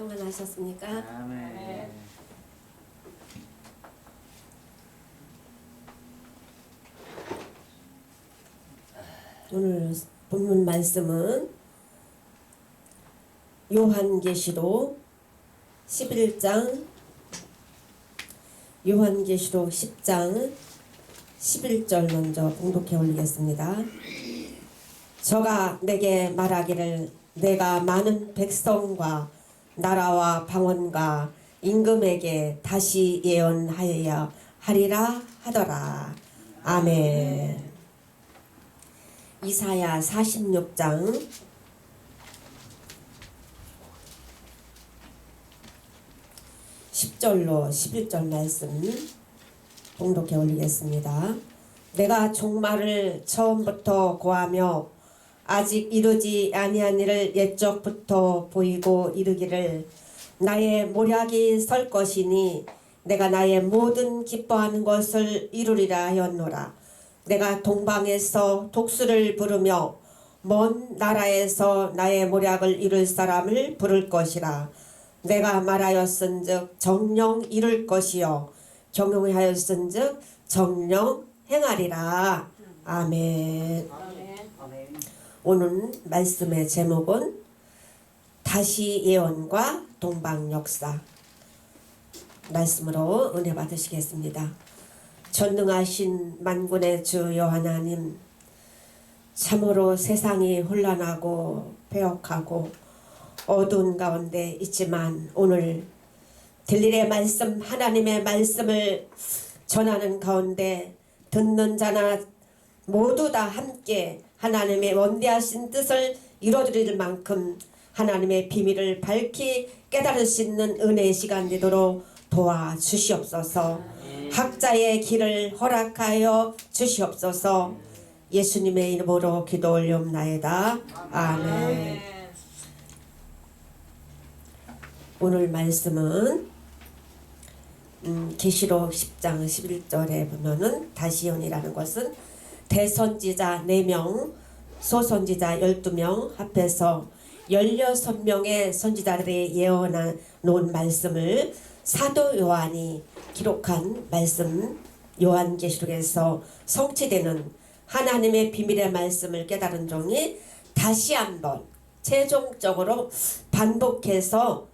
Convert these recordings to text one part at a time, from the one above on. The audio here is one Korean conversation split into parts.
평안하셨습니까? 아멘. 오늘 본문 말씀은 요한계시록 11장, 요한계시록 10장 11절 먼저 봉독해 올리겠습니다. 저가 내게 말하기를 내가 많은 백성과 나라와 방언과 임금에게 다시 예언하여야 하리라 하더라. 아멘. 이사야 46장 10절로 11절 말씀 봉독해 올리겠습니다. 내가 종말을 처음부터 고하며 아직 이루지 아니한 일을 옛적부터 보이고 이르기를 나의 모략이 설 것이니 내가 나의 모든 기뻐하는 것을 이루리라 하였노라. 내가 동방에서 독수를 부르며 먼 나라에서 나의 모략을 이룰 사람을 부를 것이라. 내가 말하였은즉 정령 이룰 것이요 경영하였은즉 정령 행하리라. 아멘. 오늘 말씀의 제목은 다시 예언과 동방 역사 말씀으로 은혜 받으시겠습니다. 전능하신 만군의 주 여호와님, 참으로 세상이 혼란하고 배역하고 어두운 가운데 있지만 오늘 들릴의 말씀, 하나님의 말씀을 전하는 가운데 듣는 자나 모두 다 함께 하나님의 원대하신 뜻을 이루어드릴 만큼 하나님의 비밀을 밝히 깨달을 수 있는 은혜의 시간 되도록 도와주시옵소서. 학자의 길을 허락하여 주시옵소서. 예수님의 이름으로 기도 올리옵나이다. 아멘. 오늘 말씀은 계시록 10장 11절에 보면은 다시온이라는 것은 대선지자 4명, 소선지자 12명 합해서 16명의 선지자들이 예언한 놓은 말씀을 사도 요한이 기록한 말씀, 요한계시록에서 성취되는 하나님의 비밀의 말씀을 깨달은 종이 다시 한번 최종적으로 반복해서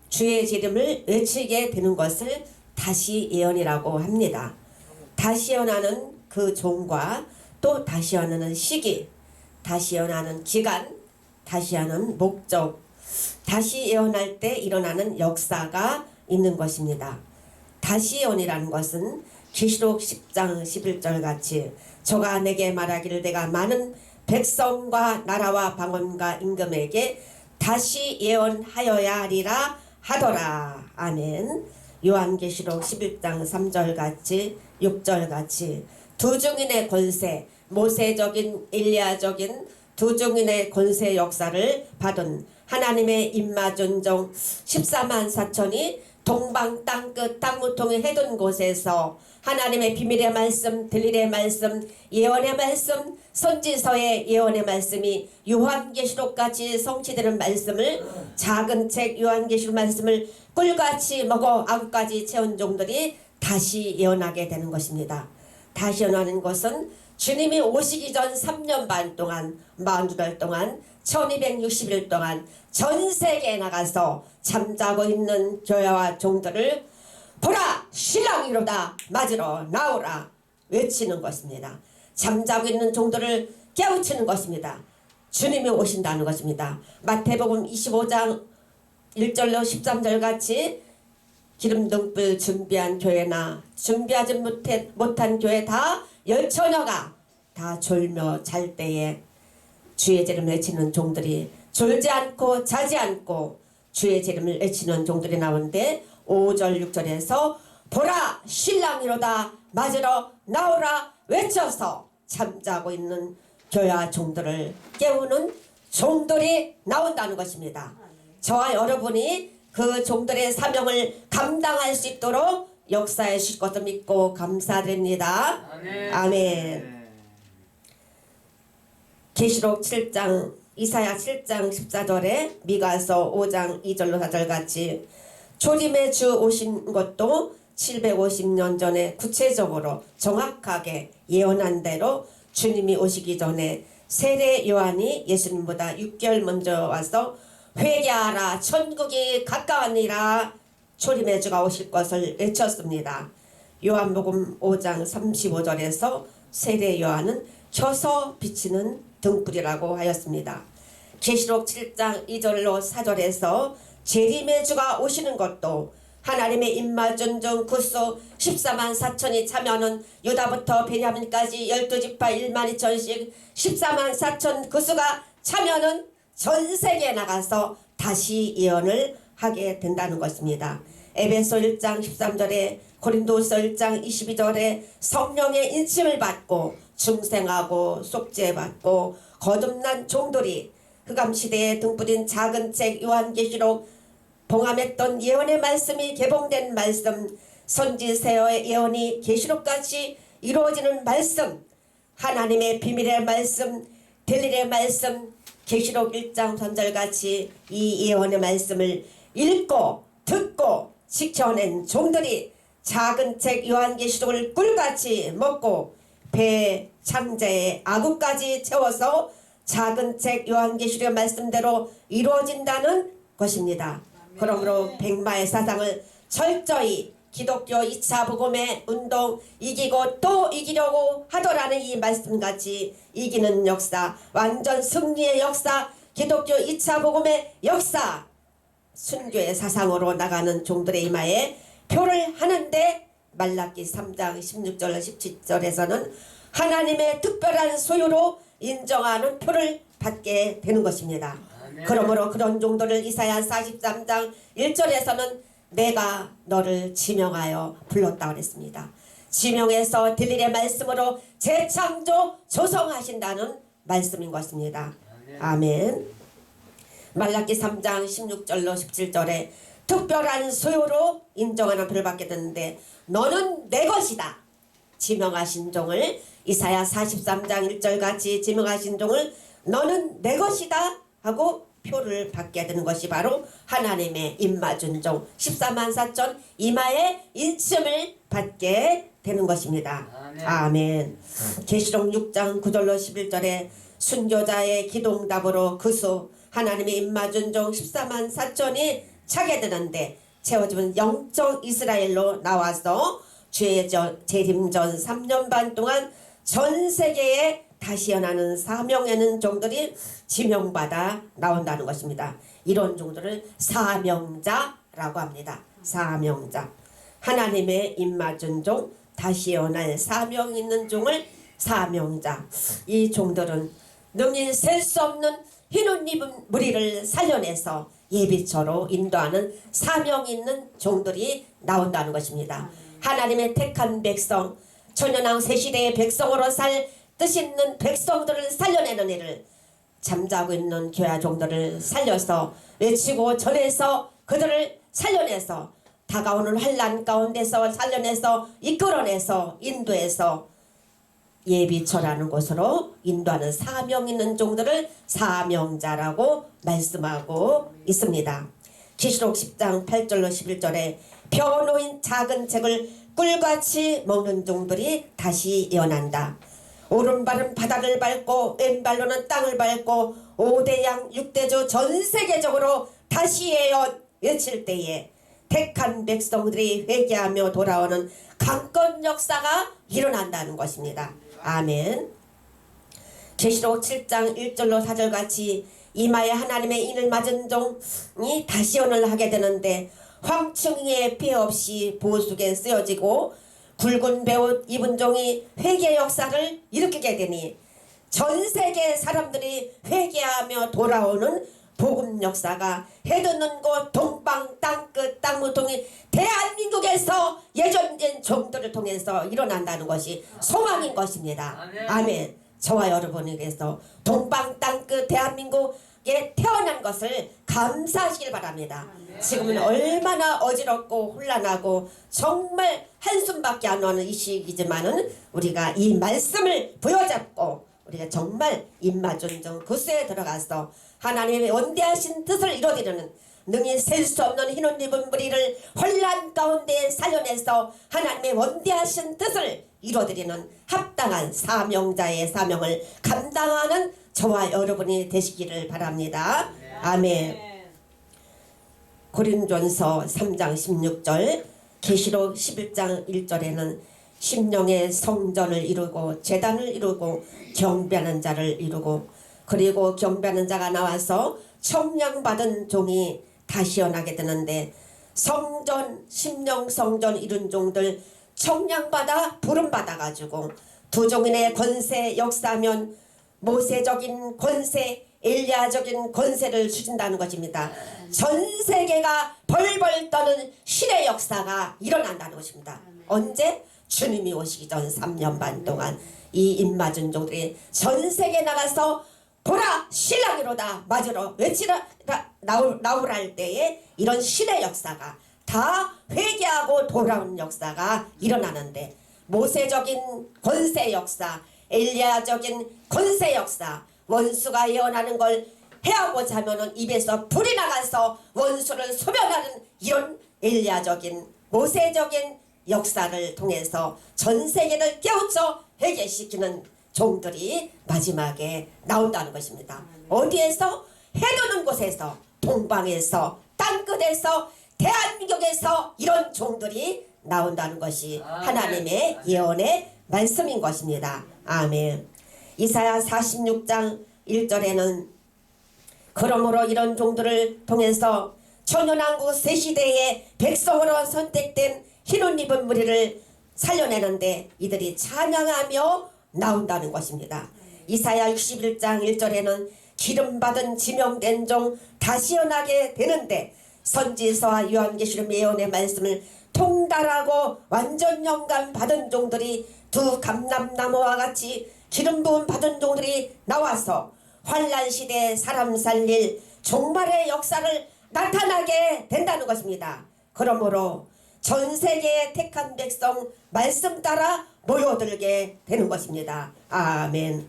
주의 이름을 외치게 되는 것을 다시 예언이라고 합니다. 다시 예언하는 그 종과 또 다시 예언하는 시기, 다시 예언하는 기간, 다시 예언하는 목적, 다시 예언할 때 일어나는 역사가 있는 것입니다. 다시 예언이라는 것은 계시록 10장 11절 같이 저가 내게 말하기를 내가 많은 백성과 나라와 방언과 임금에게 다시 예언하여야 하리라 하더라. 아멘. 요한계시록 11장 3절 같이 6절 같이 두 증인의 권세, 모세적인 엘리야적인 두 증인의 권세 역사를 받은 하나님의 임마존종 14만 4천이 동방 땅끝 땅무통에 해둔 곳에서 하나님의 비밀의 말씀, 들릴의 말씀, 예언의 말씀, 선지서의 예언의 말씀이 요한계시록같이 성취되는 말씀을 작은 책 요한계시록 말씀을 꿀같이 먹어 악까지 채운 종들이 다시 예언하게 되는 것입니다. 다시 예언하는 것은 주님이 오시기 전 3년 반 동안 42달 동안 1260일 동안 전 세계에 나가서 잠자고 있는 교회와 종들을 보라 신랑이로다 맞으러 나오라 외치는 것입니다. 잠자고 있는 종들을 깨우치는 것입니다. 주님이 오신다는 것입니다. 마태복음 25장 1절로 13절 같이 기름등불 준비한 교회나 준비하지 못한 교회 다 열처녀가 다 졸며 잘 때에 주의 이름을 외치는 종들이 졸지 않고 자지 않고 주의 이름을 외치는 종들이 나오는데 5절 6절에서 보라 신랑이로다 맞으러 나오라 외쳐서 잠자고 있는 교회와 종들을 깨우는 종들이 나온다는 것입니다. 저와 여러분이 그 종들의 사명을 감당할 수 있도록 역사해 주실 것을 믿고 감사드립니다. 아멘. 계시록 7장 이사야 7장 14절에 미가서 5장 2절로 4절 같이 초림의 주 오신 것도 750년 전에 구체적으로 정확하게 예언한 대로 주님이 오시기 전에 세례 요한이 예수님보다 6개월 먼저 와서 회개하라 천국이 가까우니라 초림의 주가 오실 것을 외쳤습니다. 요한복음 5장 35절에서 세례 요한은 켜서 비치는 등불이라고 하였습니다. 계시록 7장 2절로 4절에서 재림의 주가 오시는 것도 하나님의 입맞은 구수 14만 4천이 참여하는 유다부터 베냐민까지 12지파 1만 2천씩 14만 4천 구수가 참여하는 전 세계에 나가서 다시 예언을 하게 된다는 것입니다. 에베소 1장 13절에 고린도서 1장 22절에 성령의 인침을 받고 중생하고 속죄받고 거듭난 종들이 흑암시대에 등불인 작은 책 요한계시록 봉함했던 예언의 말씀이 개봉된 말씀 선지서의 예언이 계시록같이 이루어지는 말씀 하나님의 비밀의 말씀 델일의 말씀 계시록 1장 3절같이 이 예언의 말씀을 읽고 듣고 지켜낸 종들이 작은 책 요한계시록을 꿀같이 먹고 배 창자의 아구까지 채워서 작은 책 요한계시록의 말씀대로 이루어진다는 것입니다. 그러므로 백마의 사상을 철저히 기독교 2차 복음의 운동 이기고 또 이기려고 하더라는 이 말씀같이 이기는 역사 완전 승리의 역사 기독교 2차 복음의 역사 순교의 사상으로 나가는 종들의 이마에 표를 하는데 말라기 3장 16절 17절에서는 하나님의 특별한 소유로 인정하는 표를 받게 되는 것입니다. 그러므로 그런 종들을 이사야 43장 1절에서는 내가 너를 지명하여 불렀다 그랬습니다. 지명해서 델일의 말씀으로 재창조 조성하신다는 말씀인 것입니다. 아멘. 말라기 3장 16절로 17절에 특별한 소유로 인정하는 표를 받게 되는데 너는 내 것이다. 지명하신 종을 이사야 43장 1절같이 지명하신 종을 너는 내 것이다 하고 표를 받게 되는 것이 바로 하나님의 입맞은 종 14만 4천 이마의 인침을 받게 되는 것입니다. 아멘. 계시록 6장 9절로 11절에 순교자의 기도응답으로 그수 하나님의 입맞은 종 14만 4천이 차게 되는데 채워지면 영적 이스라엘로 나와서 재림전 3년 반 동안 전 세계에 다시 연하는 사명하는 종들이 지명받아 나온다는 것입니다. 이런 종들을 사명자라고 합니다. 사명자. 하나님의 입맞은 종, 다시 연할 사명 있는 종을 사명자. 이 종들은 능히 셀 수 없는 흰옷 입은 무리를 살려내서 예비처로 인도하는 사명 있는 종들이 나온다는 것입니다. 하나님의 택한 백성, 천연왕 새시대의 백성으로 살 뜻 있는 백성들을 살려내는 일을 잠자고 있는 교회 종들을 살려서 외치고 전해서 그들을 살려내서 다가오는 환난 가운데서 살려내서 이끌어내서 인도해서 예비처라는 곳으로 인도하는 사명 있는 종들을 사명자라고 말씀하고 있습니다. 계시록 10장 8절로 11절에 펴놓인 작은 책을 꿀같이 먹는 종들이 다시 예언한다. 오른발은 바닥을 밟고 왼발로는 땅을 밟고 5대양 6대주 전 세계적으로 다시 예언 외칠 때에 택한 백성들이 회개하며 돌아오는 강권 역사가 일어난다는 것입니다. 아멘. 계시록 7장 1절로 4절같이 이마에 하나님의 인을 맞은 종이 다시 예언을 하게 되는데 황충이의 피해 없이 보수에 쓰여지고 굵은 배옷 입은 종이 회개 역사를 일으키게 되니 전 세계 사람들이 회개하며 돌아오는 복음 역사가 해돋는 곳 동방 땅끝 땅무통이 대한민국에서 예전된 종들을 통해서 일어난다는 것이 소망인 것입니다. 아멘. 저와 여러분에게서 동방 땅끝 대한민국에 태어난 것을 감사하시길 바랍니다. 지금은 얼마나 어지럽고 혼란하고 정말 한숨밖에 안 나는 이 시기지만은 우리가 이 말씀을 부여잡고 우리가 정말 임마준종 구수에 들어가서 하나님의 원대하신 뜻을 이루어드리는 능히 셀 수 없는 흰옷 입은 무리를 혼란 가운데 살려내서 하나님의 원대하신 뜻을 이루어드리는 합당한 사명자의 사명을 감당하는 저와 여러분이 되시기를 바랍니다. 아멘. 고린도전서 3장 16절, 계시록 11장 1절에는 심령의 성전을 이루고 제단을 이루고 경배하는 자를 이루고, 그리고 경배하는 자가 나와서 청량받은 종이 다시 연하게 되는데, 성전, 심령 성전 이룬 종들 청량받아 부름받아 가지고 두 종인의 권세 역사하면 모세적인 권세, 엘리야적인 권세를 주신다는 것입니다. 전 세계가 벌벌 떠는 신의 역사가 일어난다는 것입니다. 언제? 주님이 오시기 전 3년 반 동안 이 임마준종들이 전 세계에 나가서 보라 신랑이로다 맞으러 외치라 나오라 할 때에 이런 신의 역사가 다 회개하고 돌아온 역사가 일어나는데, 모세적인 권세 역사, 엘리야적인 권세 역사, 원수가 예언하는 걸 해하고자 하면은 입에서 불이 나가서 원수를 소멸하는 이런 엘리야적인 모세적인 역사를 통해서 전 세계를 깨우쳐 회개시키는 종들이 마지막에 나온다는 것입니다. 어디에서? 해도는 곳에서, 동방에서, 땅끝에서, 대한민국에서 이런 종들이 나온다는 것이 하나님의 예언의 말씀인 것입니다. 아멘. 이사야 46장 1절에는 그러므로 이런 종들을 통해서 천연왕국 새 시대의 백성으로 선택된 흰옷 입은 무리를 살려내는데 이들이 찬양하며 나온다는 것입니다. 이사야 61장 1절에는 기름받은 지명된 종 다시 연하게 되는데, 선지서와 요한계시록 예언의 말씀을 통달하고 완전 영감 받은 종들이 두 감람나무와 같이 기름 부음 받은 종들이 나와서 환란시대에 사람 살릴 종말의 역사를 나타나게 된다는 것입니다. 그러므로 전 세계의 택한 백성 말씀 따라 모여들게 되는 것입니다. 아멘.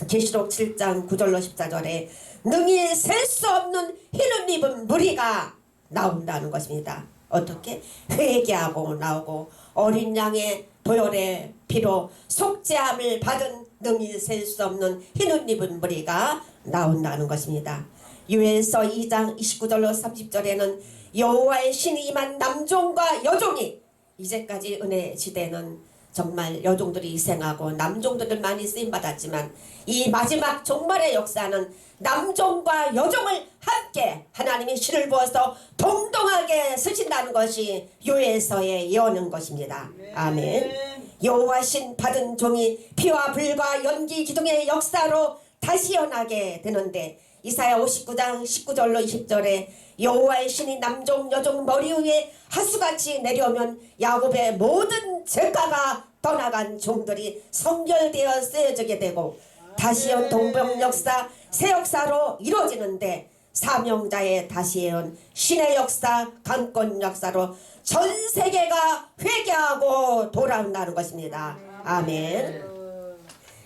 계시록 7장 9절로 14절에 능히 셀 수 없는 흰옷 입은 무리가 나온다는 것입니다. 어떻게? 회개하고 나오고 어린 양의 보혈의 피로 속죄함을 받은 능히 셀 수 없는 흰옷 입은 무리가 나온다는 것입니다. 요엘서 2장 29절로 30절에는 여호와의 신이 임한 남종과 여종이, 이제까지 은혜 시대는 정말 여종들이 희생하고 남종들을 많이 쓰임받았지만 이 마지막 종말의 역사는 남종과 여종을 함께 하나님이 신을 부어서 동동하게 쓰신다는 것이 요엘서의 예언인 것입니다. 아멘. 여호와 신 받은 종이 피와 불과 연기 기둥의 역사로 다시 연하게 되는데, 이사야 59장 19절로 20절에 여호와의 신이 남종 여종 머리 위에 하수같이 내려오면 야곱의 모든 죄가가 떠나간 종들이 성결되어 쓰여지게 되고 다시 온 동방 역사 새 역사로 이루어지는데, 사명자의 다시 예언 신의 역사 강권 역사로 전 세계가 회개하고 돌아온다는 것입니다. 아멘.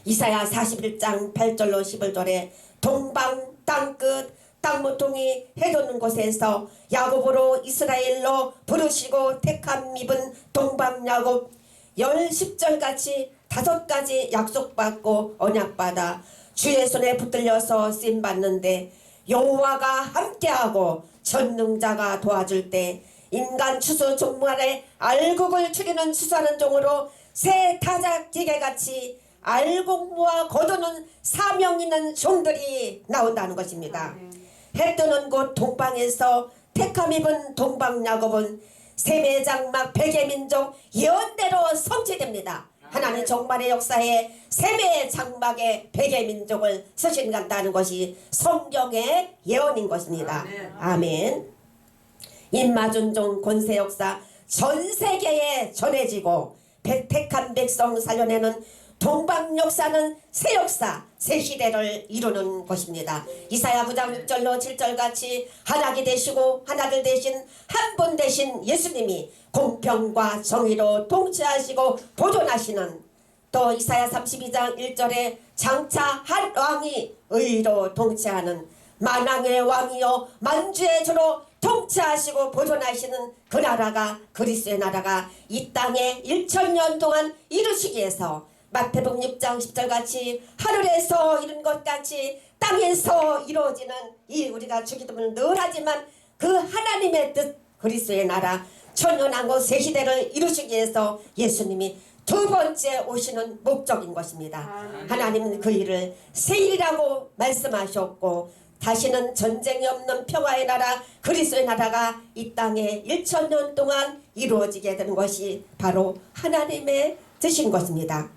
이사야 41장 8절로 11절에 동방 땅끝 땅모퉁이 해돋는 곳에서 야곱으로 이스라엘로 부르시고 택함 입은 동방 야곱 10절같이 5가지 약속받고 언약받아 주의 손에 붙들려서 쓰임받는데, 여호와가 함께하고 전능자가 도와줄 때 인간 추수 종말에 알곡을 추리는 추수하는 종으로 새 타작 기계같이 알곡모아 거두는 사명 있는 종들이 나온다는 것입니다. 해 뜨는 곳 동방에서 택함 입은 동방 야곱은 셈의 장막 백의 민족 예언대로 성취됩니다. 하나님 종말의 역사에 셈의 장막의 백의 민족을 쓰신다는 것이 성경의 예언인 것입니다. 아멘. 임마준종 권세 역사 전 세계에 전해지고 택한 백성 살려내는 동방 역사는 새 역사, 새 시대를 이루는 것입니다. 이사야 9장 6절로 7절같이 하나님 되시고 하나들 대신 한 분 되신 예수님이 공평과 정의로 통치하시고 보존하시는, 또 이사야 32장 1절에 장차 한 왕이 의로 통치하는 만왕의 왕이요 만주의 주로 통치하시고 보존하시는 그 나라가 그리스도의 나라가 이 땅에 1000년 동안 이루시기 위해서 마태복음 6장 10절 같이 하늘에서 이룬 것 같이 땅에서 이루어지는 이 우리가 주기도문을 늘 하지만 그 하나님의 뜻 그리스도의 나라 천년왕국 새 시대를 이루시기 위해서 예수님이 두 번째 오시는 목적인 것입니다. 하나님은 그 일을 새일이라고 말씀하셨고 다시는 전쟁이 없는 평화의 나라 그리스도의 나라가 이 땅에 1000년 동안 이루어지게 되는 것이 바로 하나님의 뜻인 것입니다.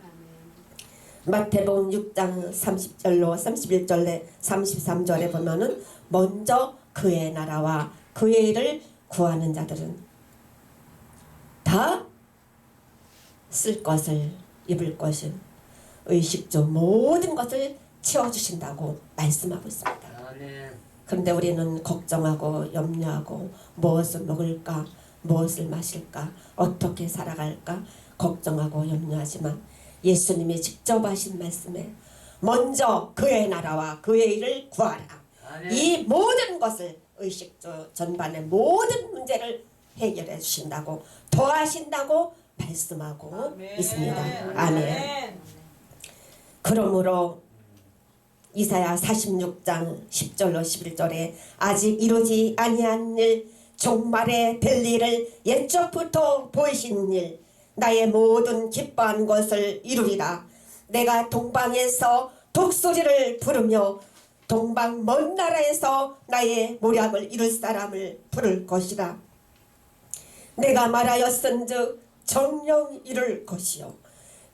마태복음 6장 30절로 31절에 33절에 보면은 먼저 그의 나라와 그의 일을 구하는 자들은 다 쓸 것을 입을 것을 의식주 모든 것을 채워주신다고 말씀하고 있습니다. 그런데 우리는 걱정하고 염려하고 무엇을 먹을까 무엇을 마실까 어떻게 살아갈까 걱정하고 염려하지만 예수님이 직접 하신 말씀에 먼저 그의 나라와 그의 일을 구하라. 이 모든 것을 의식주 전반의 모든 문제를 해결해 주신다고 더하신다고 말씀하고 있습니다. 아멘. 그러므로 이사야 46장 10절로 11절에 아직 이루지 아니한 일 종말에 될 일을 옛적부터 보이신 일 나의 모든 기뻐한 것을 이루리라. 내가 동방에서 독수리를 부르며 동방 먼 나라에서 나의 모략을 이룰 사람을 부를 것이라. 내가 말하였은즉 정령 이룰 것이요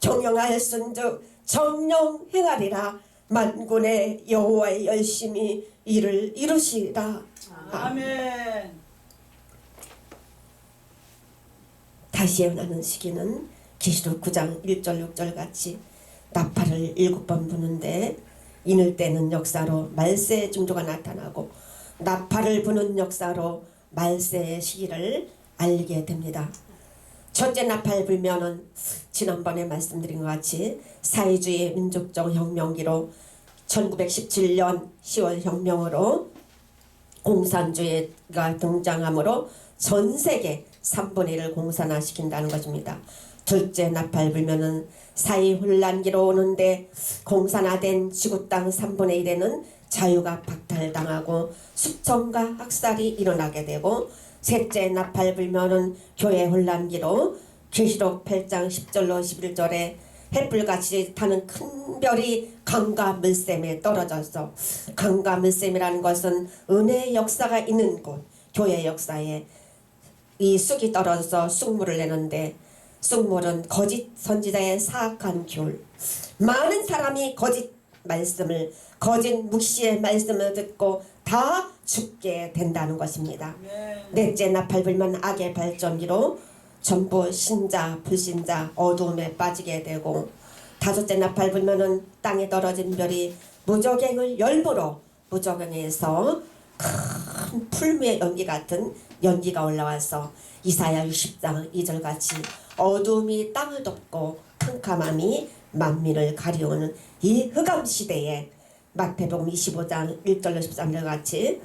경영하였은즉 정령 행하리라. 만군의 여호와의 열심히 이를 이루시리라. 아멘. 다시 예언하는 시기는 계시록 9장 1절 6절 같이 나팔을 7번 부는데 이늘 때는 역사로 말세의 징조가 나타나고 나팔을 부는 역사로 말세의 시기를 알게 됩니다. 첫째 나팔 불면은 지난번에 말씀드린 것 같이 사회주의 민족적 혁명기로 1917년 10월 혁명으로 공산주의가 등장하므로 전 세계 3분의 1을 공산화시킨다는 것입니다. 둘째 나팔 불면은 사회 혼란기로 오는데 공산화된 지구 땅 3분의 1에는 자유가 박탈당하고 수청과 학살이 일어나게 되고 셋째 나팔 불면은 교회 혼란기로 계시록 8장 10절로 11절에 햇불같이 타는 큰 별이 강과 물샘에 떨어져서 강과 물샘이라는 것은 은혜의 역사가 있는 곳 교회 역사에 이 쑥이 떨어져서 쑥물을 내는데 쑥물은 거짓 선지자의 사악한 귤 많은 사람이 거짓 말씀을 거짓 묵시의 말씀을 듣고 다 죽게 된다는 것입니다. 넷째 나팔 불면 악의 발전기로 전부 신자 불신자 어두움에 빠지게 되고 다섯째 나팔 불면은 땅에 떨어진 별이 무적행을 열무로 무적행에서 큰 풀무의 연기 같은 연기가 올라와서 이사야 60장 2절 같이 어두움이 땅을 덮고 캄캄함이 만민을 가리우는 이 흑암 시대에 마태복음 25장 1절로 13절 같이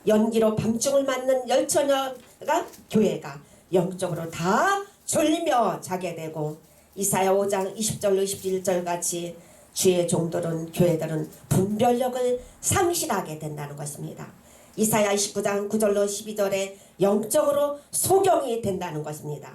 연기로 밤중을 맞는 열처녀가 교회가 영적으로 다 졸리며 자게 되고 이사야 5장 20절로 21절 같이 주의 종들은 교회들은 분별력을 상실하게 된다는 것입니다. 이사야 29장 9절로 12절에 영적으로 소경이 된다는 것입니다.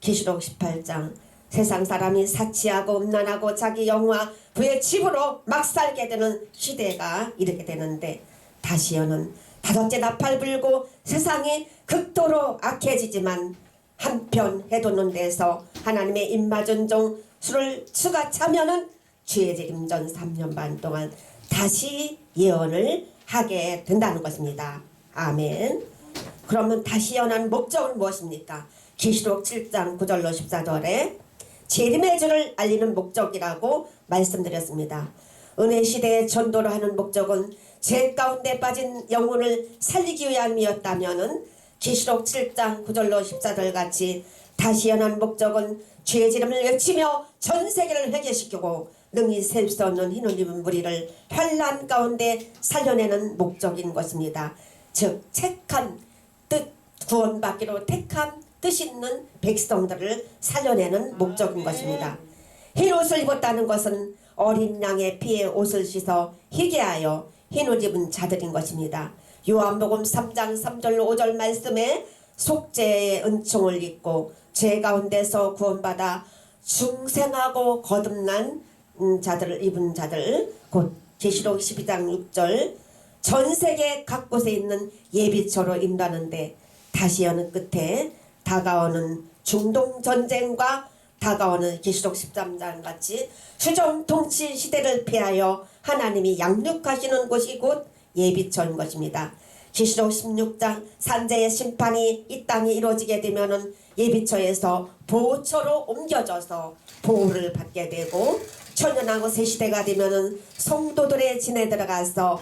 계시록 18장 세상 사람이 사치하고 음란하고 자기 영화 부의 집으로 막 살게 되는 시대가 이르게 되는데 다시 여는 다섯째 나팔 불고 세상이 극도로 악해지지만 한편 해돋는 데서 하나님의 입맞은 종 수를 추가 차면은 주의 재림 전 3년 반 동안 다시 예언을 하게 된다는 것입니다. 아멘. 그러면 다시 예언한 목적은 무엇입니까? 계시록 7장 9절로 14절에 재림의 주를 알리는 목적이라고 말씀드렸습니다. 은혜 시대에 전도를 하는 목적은 죄 가운데 빠진 영혼을 살리기 위함이었다면은 계시록 7장 9절로 14절 같이 다시 연한 목적은 죄의 지름을 외치며 전 세계를 회개시키고 능히 셀 수 없는 흰옷 입은 무리를 환난 가운데 살려내는 목적인 것입니다. 즉 택한 뜻 구원받기로 택한 뜻 있는 백성들을 살려내는 목적인 것입니다. 흰옷을 입었다는 것은 어린 양의 피에 옷을 씻어 희게 하여 흰옷 입은 자들인 것입니다. 요한복음 3장 3절 5절 말씀에 속죄의 은총을 입고 죄 가운데서 구원받아 중생하고 거듭난 자들을 입은 자들, 곧 계시록 12장 6절 전 세계 각 곳에 있는 예비처로 인도하는데 다시 여는 끝에 다가오는 중동 전쟁과 다가오는 계시록 13장 같이 수정 통치 시대를 피하여 하나님이 양육하시는 곳이 곧 예비처인 것입니다. 계시록 16장 산재의 심판이 이 땅에 이루어지게 되면은 예비처에서 보호처로 옮겨져서 보호를 받게 되고 천년하고 새 시대가 되면은 성도들의 진에 들어가서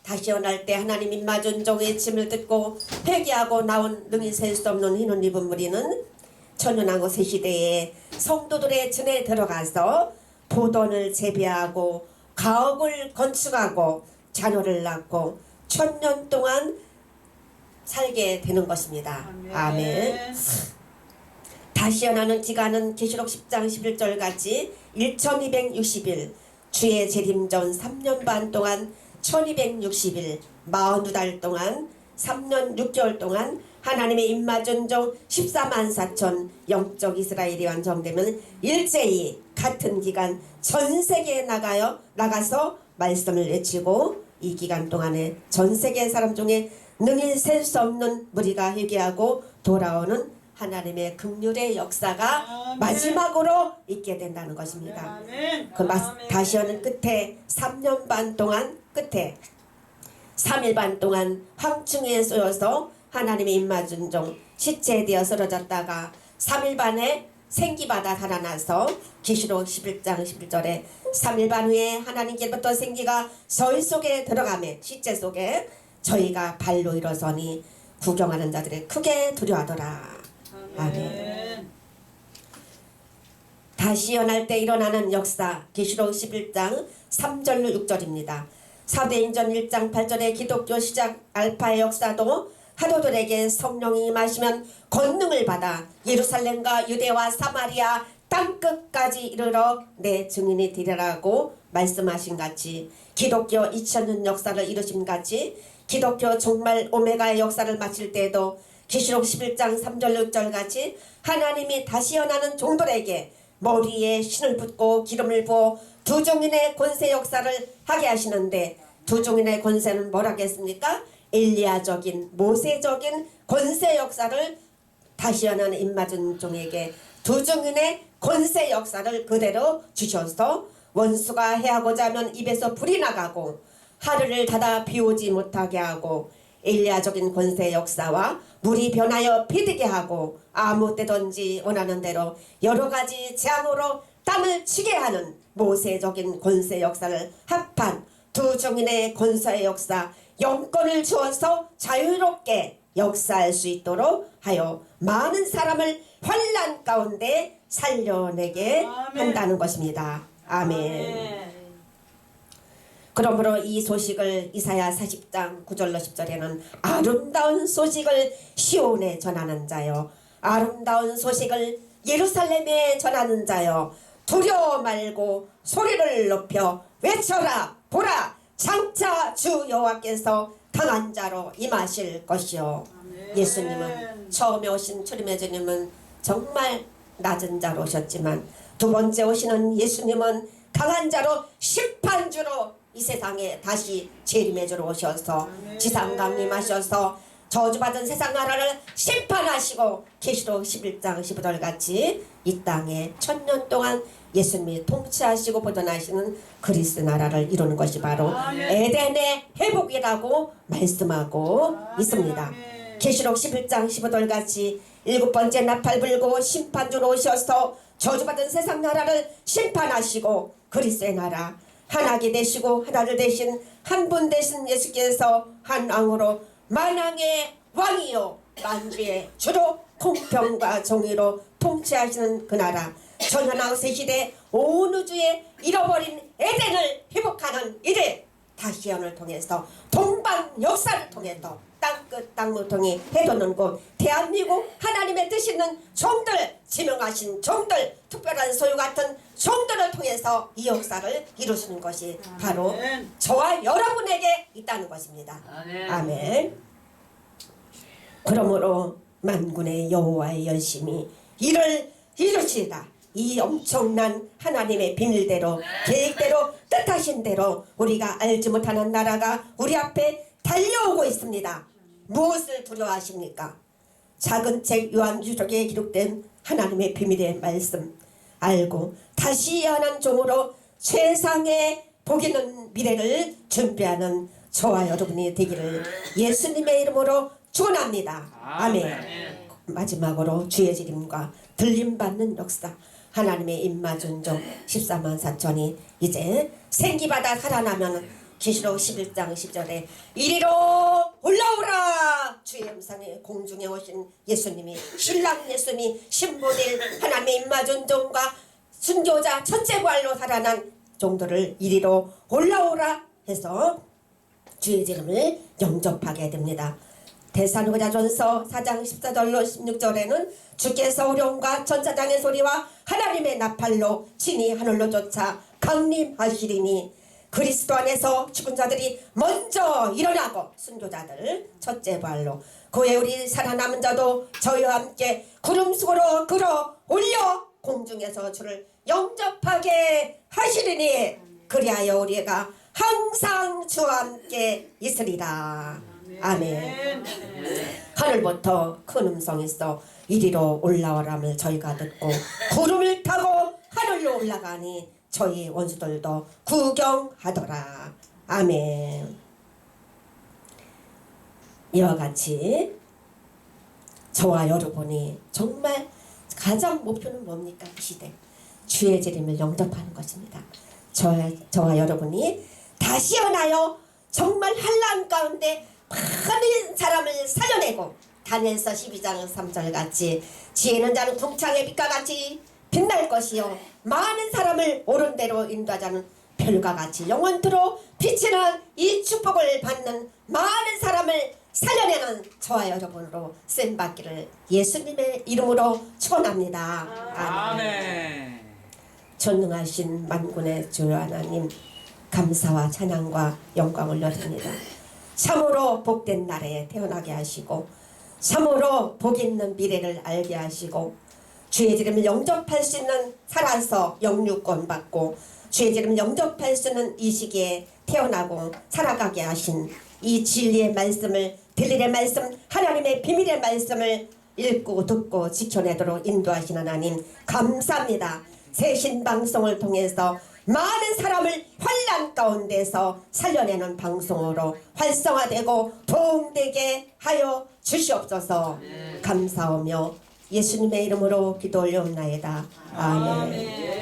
다시 원할 때 하나님 입맞은 종의 짐을 듣고 회개하고 나온 능히 셀 수 없는 흰옷 입은 무리는 천년하고 새 시대에 성도들의 진에 들어가서 보돈을 재배하고 가옥을 건축하고 자녀를 낳고 천년 동안 살게 되는 것입니다. 아멘. 다시 연하는 기간은 계시록 10장 11절 같이 1260일 주의 재림 전 3년 반 동안 1260일 42달 동안 3년 6개월 동안 하나님의 입맞은 종 14만 4천 영적 이스라엘이 완성되면 일제히 같은 기간 전 세계에 나가서 말씀을 외치고 이 기간 동안에 전 세계 사람 중에 능히 셀 수 없는 무리가 회개하고 돌아오는 하나님의 긍휼의 역사가 아멘. 마지막으로 있게 된다는 것입니다. 아멘. 그 다시 하는 끝에 3년 반 동안 끝에 3일 반 동안 황충에 쏘여서 하나님의 입맞은 종 시체되어 쓰러졌다가 3일 반에 생기받아 살아나서 계시록 11장 11절에 3일 반 후에 하나님께로부터 생기가 저희 속에 들어가매 시체 속에 저희가 발로 일어서니 구경하는 자들이 크게 두려워하더라. 아멘. 다시 연할 때 일어나는 역사 계시록 11장 3절로 6절입니다. 사도행전 1장 8절에 기독교 시작 알파의 역사도 사도들에게 성령이 임하시면 권능을 받아 예루살렘과 유대와 사마리아 땅끝까지 이르러 내 증인이 되리라고 말씀하신 같이 기독교 2000년 역사를 이루신 같이 기독교 정말 오메가의 역사를 마칠 때에도 계시록 11장 3절 6절 같이 하나님이 다시 연하는 종들에게 머리에 신을 붓고 기름을 부어 두 종인의 권세 역사를 하게 하시는데 두 종인의 권세는 뭐라겠습니까? 엘리야적인 모세적인 권세 역사를 다시 연하는 입맞은 종에게 두 종인의 권세 역사를 그대로 주셔서 원수가 해하고자 하면 입에서 불이 나가고 하늘을 닫아 비오지 못하게 하고 엘리야적인 권세 역사와 물이 변하여 비되게 하고 아무 때든지 원하는 대로 여러 가지 재앙으로 땅을 치게 하는 모세적인 권세 역사를 합한 두 종인의 권세의 역사 영권을 주어서 자유롭게 역사할 수 있도록 하여 많은 사람을 환난 가운데 살려내게 한다는 것입니다. 아멘. 그러므로 이 소식을 이사야 40장 9절로 10절에는 아름다운 소식을 시온에 전하는 자여 아름다운 소식을 예루살렘에 전하는 자여 두려워 말고 소리를 높여 외쳐라 보라 장차 주 여호와께서 강한 자로 임하실 것이요. 예수님은 처음에 오신 초림의 주님은 정말 낮은 자로 오셨지만 두 번째 오시는 예수님은 강한 자로 심판주로 이 세상에 다시 재림의 주로 오셔서 지상 강림하셔서 저주받은 세상 나라를 심판하시고 계시록 11장 15절 같이 이 땅에 1000년 동안 예수님이 통치하시고 보존하시는 그리스 나라를 이루는 것이 바로 에덴의 회복이라고 말씀하고 있습니다. 계시록 11장 15절 같이 일곱 번째 나팔 불고 심판주로 오셔서 저주받은 세상 나라를 심판하시고 그리스의 나라 하나님 되시고 하나를 대신 한 분 되신 예수께서 한 왕으로 만왕의 왕이요 만주의 주로 공평과 정의로 통치하시는 그 나라 전환하우스 시대 온 우주에 잃어버린 에덴을 회복하는 일에 다시언을 통해서 동방 역사를 통해서 땅끝 땅무통이 해돋는 곳 대한민국 하나님의 뜻 있는 종들, 지명하신 종들, 특별한 소유 같은 종들을 통해서 이 역사를 이루시는 것이 바로 저와 여러분에게 있다는 것입니다. 아멘. 그러므로 만군의 여호와의 열심히 일을 이루시다. 이 엄청난 하나님의 비밀대로 계획대로 뜻하신 대로 우리가 알지 못하는 나라가 우리 앞에 달려오고 있습니다. 무엇을 두려워하십니까? 작은 책 요한계시록에 기록된 하나님의 비밀의 말씀 알고 다시 예언한 종으로 최상의 복 있는 미래를 준비하는 저와 여러분이 되기를 예수님의 이름으로 축원합니다. 아멘. 마지막으로 주의 지림과 들림받는 역사 하나님의 입맞은 종 14만 4천이 이제 생기받아 살아나면 계시록 11장 10절에 이리로 올라오라. 주의 음성에 공중에 오신 예수님이 신랑 예수님이 신부들 하나님의 입맞은 종과 순교자 첫째 부활로 살아난 종들을 이리로 올라오라 해서 주의 이름을 영접하게 됩니다. 데살로니가전서 4장 14절로 16절에는 주께서 어려움과 전사장의 소리와 하나님의 나팔로 친히 하늘로 쫓아 강림하시리니 그리스도 안에서 죽은 자들이 먼저 일어나고 순교자들 첫째 부활로 그에 우리 살아남은 자도 저희와 함께 구름 속으로 끌어 올려 공중에서 주를 영접하게 하시리니 그리하여 우리가 항상 주와 함께 있으리라. 아멘. 하늘부터 큰 음성이 있어 이리로 올라오람을 저희가 듣고 구름을 타고 하늘로 올라가니 저희 원수들도 구경하더라. 아멘. 이와 같이 저와 여러분이 정말 가장 목표는 뭡니까? 이 시대 주의 재림을 영접하는 것입니다. 저와 여러분이 다시 일어나요 정말 환난 가운데 많은 사람을 살려내고 다니엘서 12장 3절 같이 지혜는 자는 궁창의 빛과 같이 빛날 것이요 많은 사람을 옳은 대로 인도하자는 별과 같이 영원토록 비치는 이 축복을 받는 많은 사람을 살려내는 저와 여러분으로 쓰임받기를 예수님의 이름으로 축원합니다. 아멘. 전능하신 만군의 주 하나님 감사와 찬양과 영광을 올려드립니다. 참으로 복된 날에 태어나게 하시고 참으로 복 있는 미래를 알게 하시고 주의 이름을 영접할 수 있는 살아서 영유권 받고 주의 이름을 영접할 수 있는 이 시기에 태어나고 살아가게 하신 이 진리의 말씀을 진리의 말씀 하나님의 비밀의 말씀을 읽고 듣고 지켜내도록 인도하신 하나님 감사합니다. 새신 방송을 통해서 많은 사람을 환난 가운데서 살려내는 방송으로 활성화되고 도움되게 하여 주시옵소서. 감사하며 예수님의 이름으로 기도 올려옵나이다. 아멘.